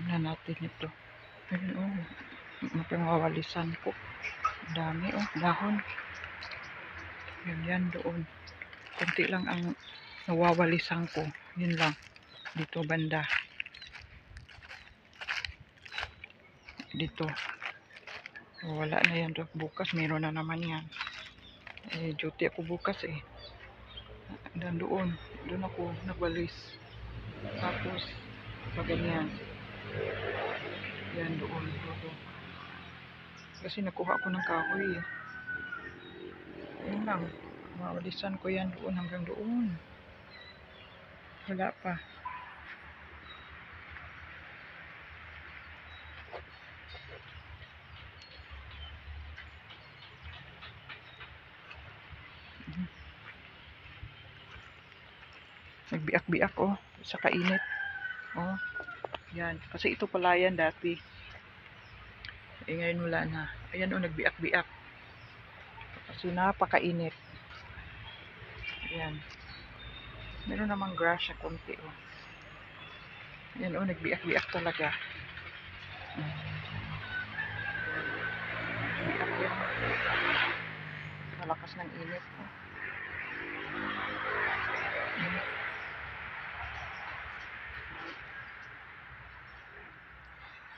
Tignan natin ito. Ayun, oh. Mapangwawalisan ko. Dami, oh. Dahon. Yan doon. Kunti lang ang nawawalisan ko. Yun lang. Dito banda. Dito. Wala na yan. Bukas meron na naman yan. Duty ako bukas eh. Dan doon. Doon ako nagwalis. Tapos, paganyan. Yan doon. Kasi nakuha ko ng kahoy eh. Ayun lang. Mawalisan ko yan doon hanggang doon. Wala pa. Nagbiak-biak oh. Sa kainit. Oh. Yan. Kasi ito pala yan dati. Ngayon wala na. Ayan oh, nagbiak-biak. Kasi napakainit. Ayan. Meron namang grass siya konti oh. Ayan oh, nagbiak-biak talaga. Biak yan. Malakas ng init oh.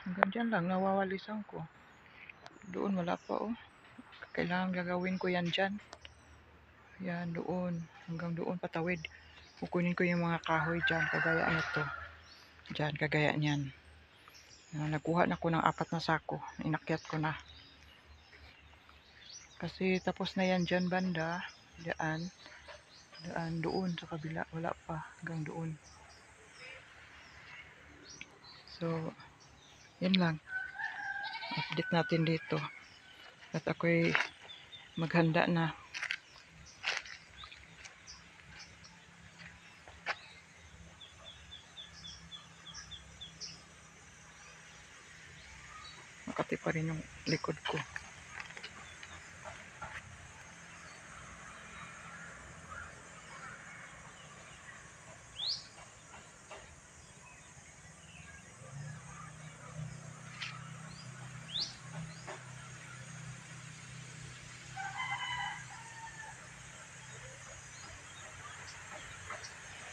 Hanggang dyan lang, nawawalisan ko. Doon wala pa oh. Kailangan gagawin ko yan dyan. Yan doon. Hanggang doon patawid. Kukunin ko yung mga kahoy dyan. Kagaya nito. Dyan, kagaya niyan. Nagkuha na ko ng 4 na sako. Inakyat ko na. Kasi tapos na yan dyan banda. Daan. Daan doon sa kabila. Wala pa. Hanggang doon. So, yun lang. Update natin dito. At ako'y maghanda na. Makati pa rin yung likod ko.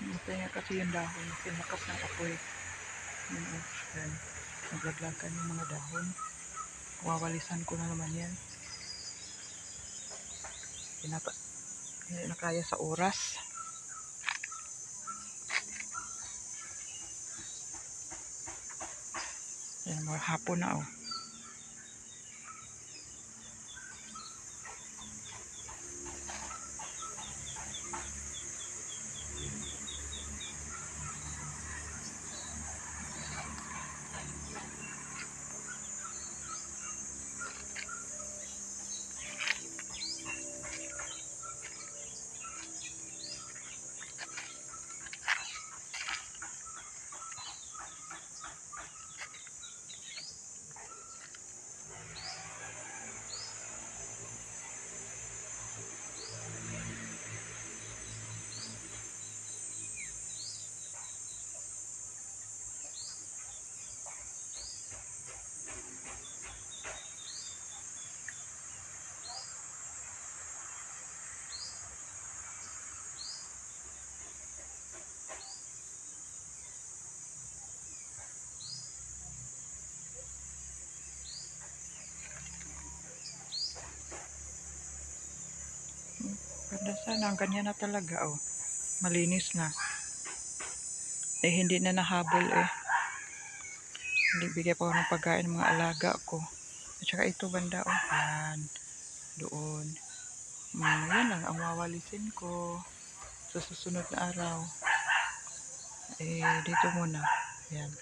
Mataya kasi yung dahon. Pinakas ng apoy. Yan. Naglaglagan yung mga dahon. Wawalisan ko na naman yan. Hindi na kaya sa oras. Yan, mga hapon na oh. Ganda sana, ang ganyan na talaga oh. Malinis na. Hindi na nahabol eh. Hindi bigay pa ako ng pagkain ng mga alaga ko. At saka ito banda oh. Yan. Doon. Yan lang ang wawalisin ko. Sa susunod na araw. Dito muna. Yan.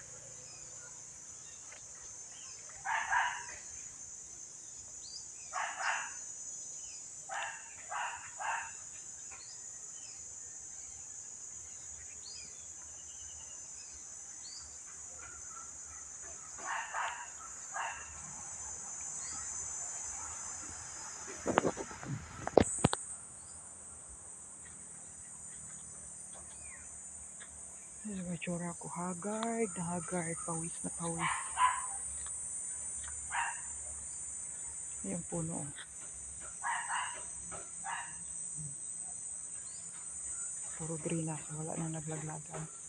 Ayan ang itsura ko. Haggard na haggard. Pawis na pawis. Yung puno. Puro green na. Wala nang naglaglagan.